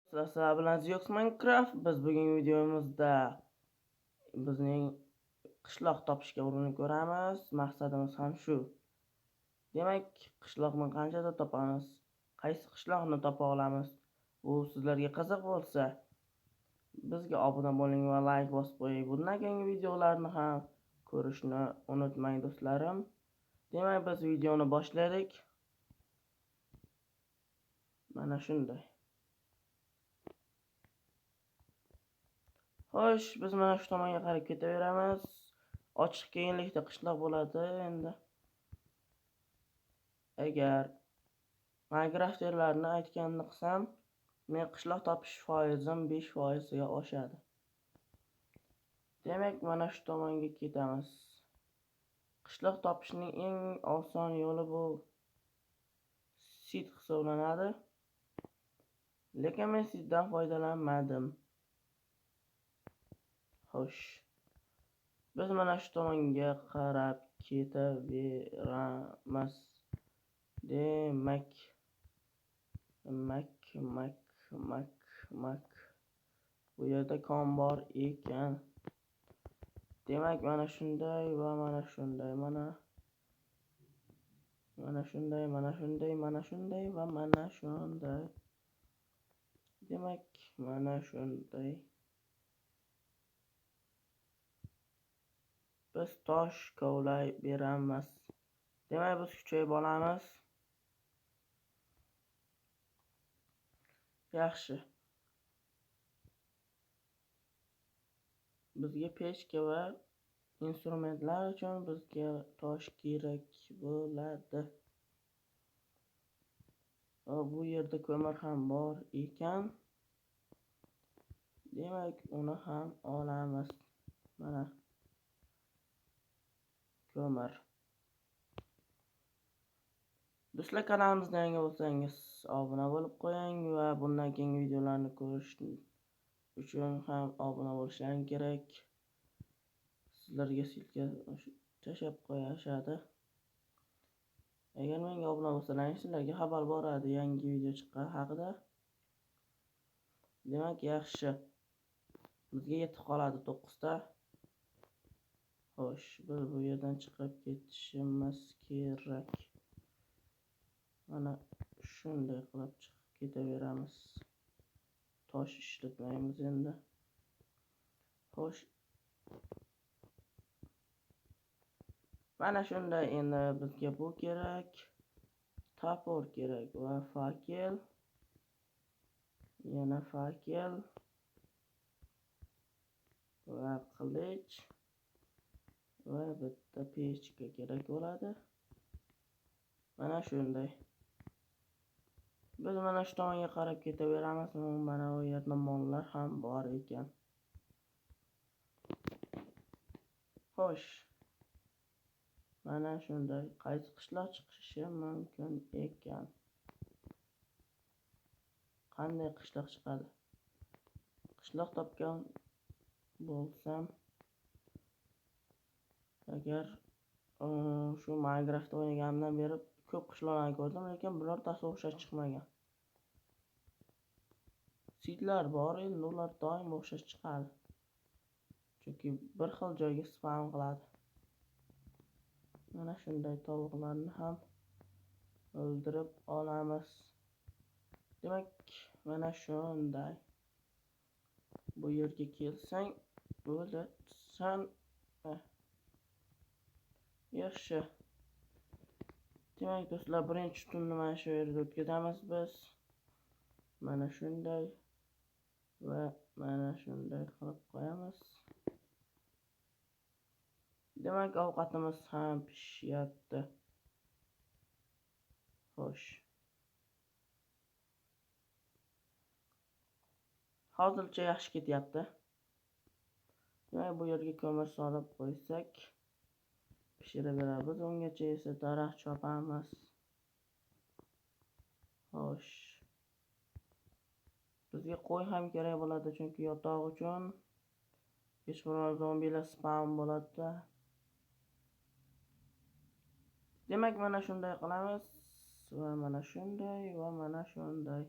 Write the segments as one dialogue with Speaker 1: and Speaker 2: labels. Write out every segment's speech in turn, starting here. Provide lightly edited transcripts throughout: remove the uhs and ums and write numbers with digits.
Speaker 1: Sizlar bilan Ziox Minecraft. Biz bugungi videomizda bizning qishloq topishga urinib ko'ramiz. Maqsadimiz ham shu. Demak, qishloqni qanchada topamiz? Qaysi qishloqni topa olamiz? Bu sizlarga qiziq bo'lsa, bizga obuna bo'ling va like bosib qo'ying. Bundan keyingi videolarni ham ko'rishni unutmang do'stlarim. Demak, biz videoni boshladik. Mana shunday. Xo'sh, biz mana shu tomonga qarab ketaveramiz. Ochiq kenglikda qishloq bo'ladi endi. Agar Minecraft'larni aytganini qilsam, men qishloq topish foizim 5% ga oshadi. Demak, mana shu tomonga ketamiz. Qishloq topishning eng oson yo'li bu seed hisoblanadi. Lekin men seeddan foydalanmadim. Xo'sh. Biz mana shu tomonga qarab ketaveramiz. Demak, mak. Bu yerda kon bor ekan. Demak, mana shunday va mana shunday, mana shunday va mana shunday. Demak, mana shunday. Biz tosh kovlay beramiz. Demak, biz kuchayib olamiz. Yaxshi. Bizga pechka va instrumentlar uchun bizga tosh kerak bo'ladi. Bu yerda ko'mir ham bor ekan. Demak, uni ham olamiz. Mana ko'mir. Do'stlar, kanalimizga yangi bo'lsangiz obuna bo'lib qo'ying va bundan keyingi videolarni ko'rish uchun ham obuna bo'lishlaring kerak. Sizlarga silka tashab qo'yishadi. Agar menga obuna bo'lsalaringiz, sizlarga xabar boradi yangi video chiqqan haqida. Demak, yaxshi. Bizga yetib qoladi 9 ta. Xo'sh, biz bu yerdan chiqib ketishimiz kerak. Mana shunday qilib chiqib ketaveramiz. Tosh ishlatmaymiz endi. Xo'sh. Mana shunday, endi bizga bu kerak. Topor kerak va fakel. Yana fakel. Va qilich. Va bitta pechka kerak bo'ladi. Mana shunday. Biz mana shu tomonga qarab ketaveramiz. Mana bu yerda mollar ham bor ekan. Xo'sh. Mana shunday. Qaysi qishloq chiqishi mumkin ekan? Qanday qishloq chiqadi? Qishloq topgan bo'lsam, agar shu Minecraft o'ynaganimdan beri ko'p qishloqlarni ko'rdim, lekin birortasi o'xshash chiqmagan. Seedlar bor, endi ular doim o'xshash chiqadi. Chunki bir xil joyga spam qiladi. Mana shunday tovuqlarni ham o'ldirib olamiz. Demak, mana shunday. Bu yerga kelsang, o'lasan. Yaxshi. Demak, do'stlar, birinchi tunni mana shu yerda o'tkazamiz biz. Mana shunday va mana shunday qilib qo'yamiz. Demak, ovqatimiz ham pishyapti. Xo'sh. Hozircha yaxshi ketyapti. Demak, bu yerga ko'mir solib qo'ysak, pishiraveramiz. Ungacha esa daraxt chopamiz. Xo'sh. Bizga qo'y ham kerak bo'ladi, chunki yotoq uchun hech bir zombilar spam bo'ladi. Demak, mana shunday qilamiz va mana shunday va mana shunday.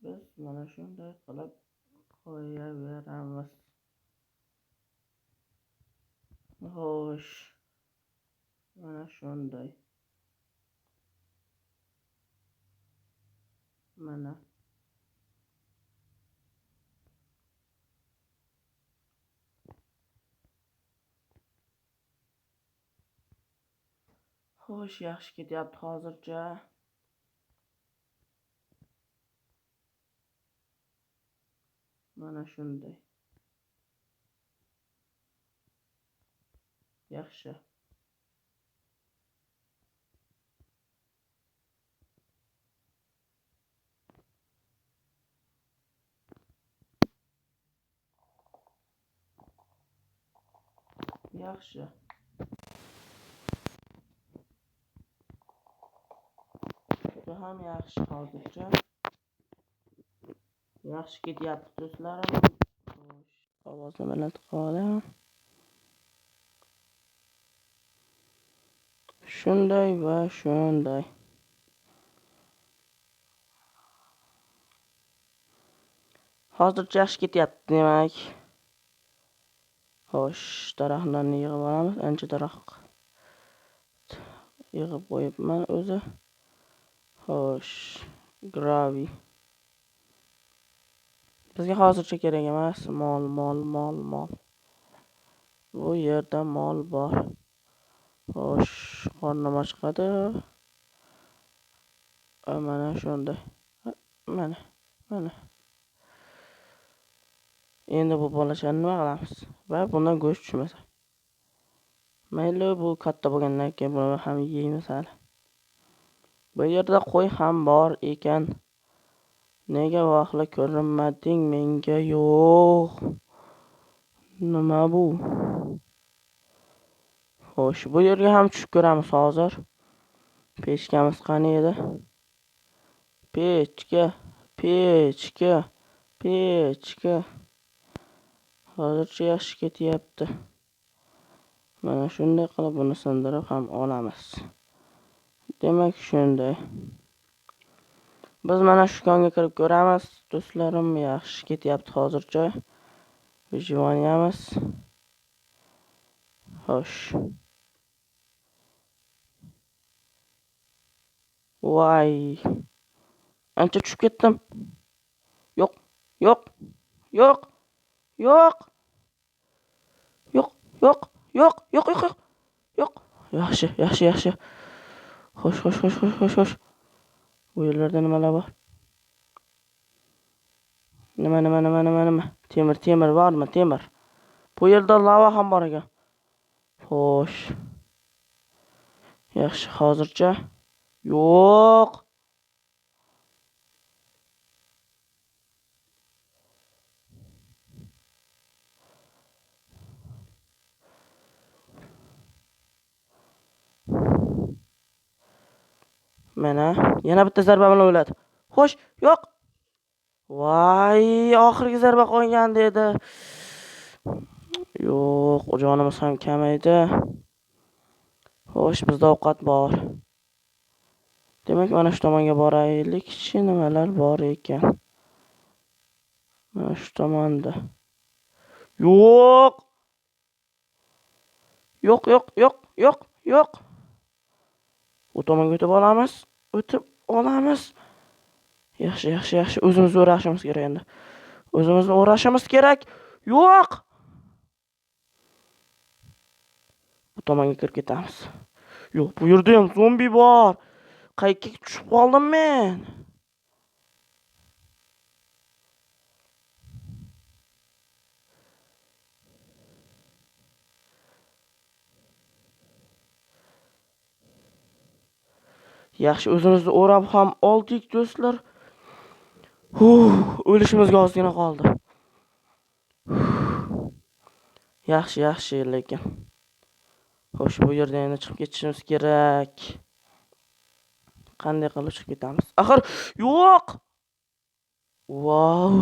Speaker 1: Biz mana shunday qilib qo'yaveramiz. Xo'sh, mana shunday. Mana xo'sh, yaxshi ketyapti hozircha. Mana shunday. Yaxshi. Yaxshi. Bu ham yaxshi hozircha. Yaxshi ketyapti do'stlarim. Xo'sh, ovozni balandroq qilaman. Shunday va shunday. Hozircha yaxshi ketyapti demak. Xo'sh, daraxtlarni yig'ib olamiz. Ancha daraxt yig'ib qo'yibman o'zi. Xo'sh, graviy. Bizga hozircha kerak emas. Mol. Bu yerda mol bor. Xo'sh, qornim ochqadi. Mana shunday. Mana. Endi bu bolachani nima qilamiz? Va bundan go'sht tushmasa. Mayli, bu katta bo'lgandan keyin buni ham yeymiz hali. Bu yerda qo'y ham bor ekan. Nega vaqtla ko'rinmading menga? Yo'q. Nima bu? Xo'sh, bu yerga ham tushib ko'ramiz hozir. Pechkamiz qani edi? Pechka. Hozircha yaxshi ketyapti. Mana shunday qilib buni sindirib ham olamiz. Demak shunday. Biz mana shu konga kirib ko'ramiz. Do'stlarim, yaxshi ketyapti hozircha. Vyjivoniyamiz. Xo'sh. Voy. Ancha tushib ketdim. Yo'q. Yaxshi. Xo'sh. Bu yerlarda nimalar bor? Nima? Temir bormi? Temir. Bu yerda lava ham bor ekan. Xo'sh. Yaxshi, hozircha yo'q. Mana yana bitta zarba bilan o'ladi. Xo'sh, yo'q. Voy, oxirgi zarba qo'ygan dedi. Yo'q, jonimiz ham kamaydi. Xo'sh, bizda ovqat bor. Demak, mana shu tomonga boraylik. Nimalar bor ekan? Mana shu tomonda. Yo'q. U tomonga o'tib olamiz. Yaxshi. O'zimizni o'rashimiz kerak endi. Yo'q. Bu tomonga kirib ketamiz. Yo'q, bu yerda ham zombi bor. Qayerga tushib qoldim men? Yaxshi, o'zimizni o'rab ham oldik do'stlar. O'lishimizga ozgina qoldi. Yaxshi lekin. Xo'sh, bu yerdan yana chiqib ketishimiz kerak. Qanday qilib chiqib ketamiz? Axir yo'q. Wow.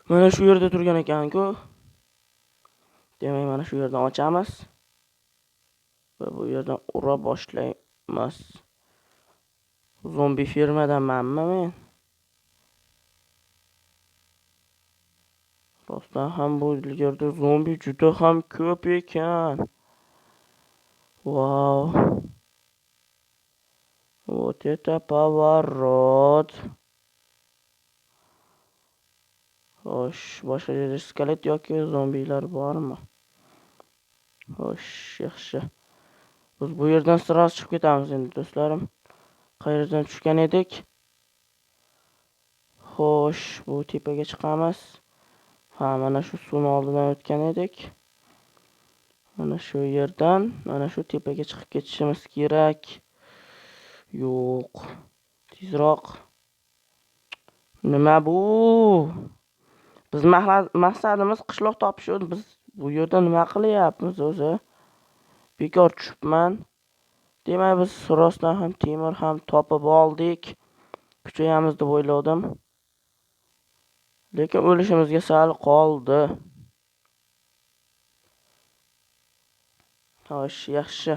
Speaker 1: Mana shu yerda turgan ekan-ku. Demak, mana shu yerdan ochamiz. Va bu yerdan ura boshlaymiz. Zombi fermadanmanmi men? Rostdan ham bu yerda zombi juda ham ko'p ekan. Vau. Вот это поворот. Xo'sh, boshqa yerda skelet yoki zombilar bormi? Xo'sh, yaxshi. Biz bu yerdan sira chiqib ketamiz endi do'stlarim. Qayerdan tushgan edik? Xo'sh, bu tepaga chiqamiz. Ha, mana shu suvning oldidan o'tgan edik. Mana shu yerdan, mana shu tepaga chiqib ketishimiz kerak. Yo'q. Tezroq. Nima bu? Biz maqsadimiz qishloq topish. Biz bu yerda nima qilyapmiz o'zi? Bekor tushibman. Demak, biz rostdan ham temir ham topib oldik. Kuchayamiz deb o'yladim. Lekin o'lishimizga sal qoldi. Xo'sh, yaxshi.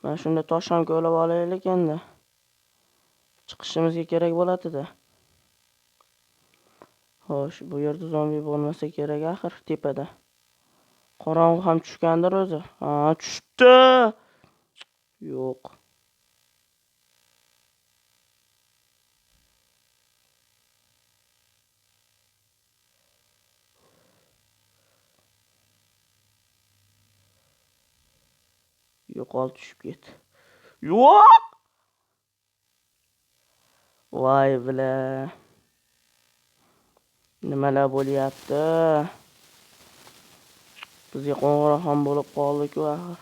Speaker 1: Mana shunda tosh ham ko'lab olaylik endi. Chiqishimizga kerak bo'ladi-da. Xo'sh, bu yerda zombi bo'lmasa kerak axir tepada. Qorong'u ham tushgandir o'zi. Ha, tushdi. Yo'q. Yo'qol tushib ketdi. Yo'q! Voy bila. Nimalar bo'lyapti? Bizga qo'ng'iroq ham bo'lib qoldi-ku axir.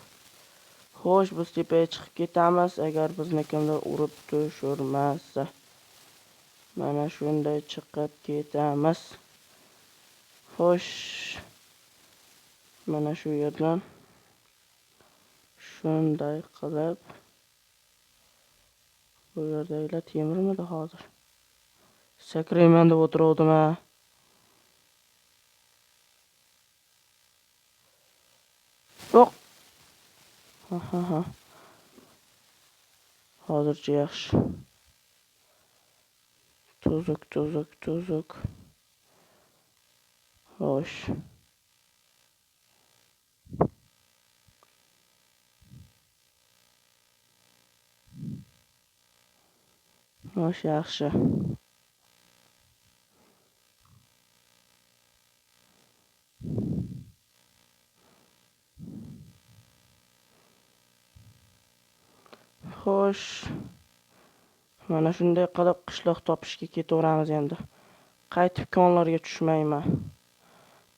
Speaker 1: Xo'sh, biz tepaga chiqib ketamiz agar bizni kimdir urib tushirmasa. Mana shunday chiqib ketamiz. Xo'sh. Mana shu yerdan shunday qilib bu yerdagilar temirmidi hozir? Sakrayman deb o'tirdim ha. Yo'q. Ha. Hozircha yaxshi. Tuzuk. Xo'sh. Xo'sh, yaxshi. Xo'sh. Mana shunday qilib qishloq topishga ketaveramiz endi. Qaytib konlarga tushmayman.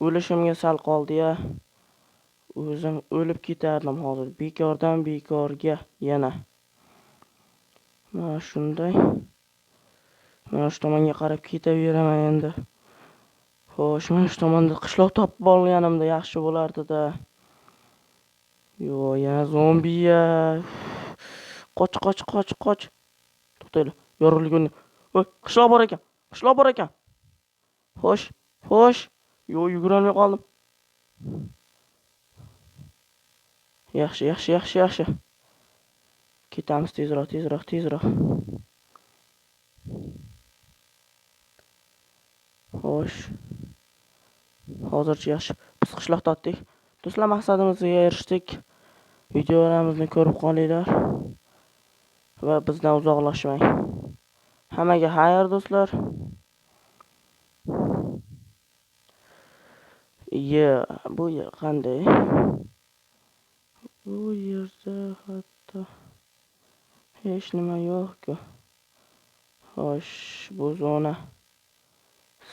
Speaker 1: O'lishimga sal qoldi-ya. O'zim o'lib ketardim hozir. Bekordan bekorga yana. Mana shunday. Mana shu tomonga qarab ketaveraman endi. Xo'sh, mana shu tomonda qishloq topib olganimda yaxshi bo'lardi-da. Yo'q, yana zombi-ya. Qoch. To'xtaylar. Yorilgun. Voy, qishloq bor ekan. Xo'sh. Yo'q, yugura olmay qoldim. Yaxshi. Ketamiz tezroq. Xo'sh. Hozircha yaxshi. Biz qishloq topdik. Do'stlar, maqsadimizga erishdik. Videolarimizni ko'rib qolinglar va bizdan uzoqlashmang. Hammaga xayr do'stlar. Bu yer qanday? Bu yerda hatto hech nima yo'q-ku. Xo'sh, bu zona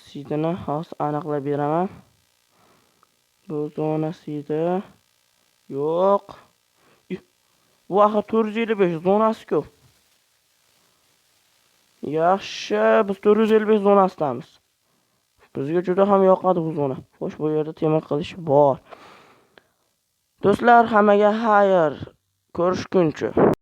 Speaker 1: sidini hozir aniqlab beraman. Bu zona sidi yo'q. Bu axir 455 zonasi-ku. Yaxshi, biz 455 zonasidamiz. Bizga juda ham yoqadi bu zona. Xo'sh, bu yerda temir qilish bor. Do'stlar, hammaga xayr. Ko'rishguncha.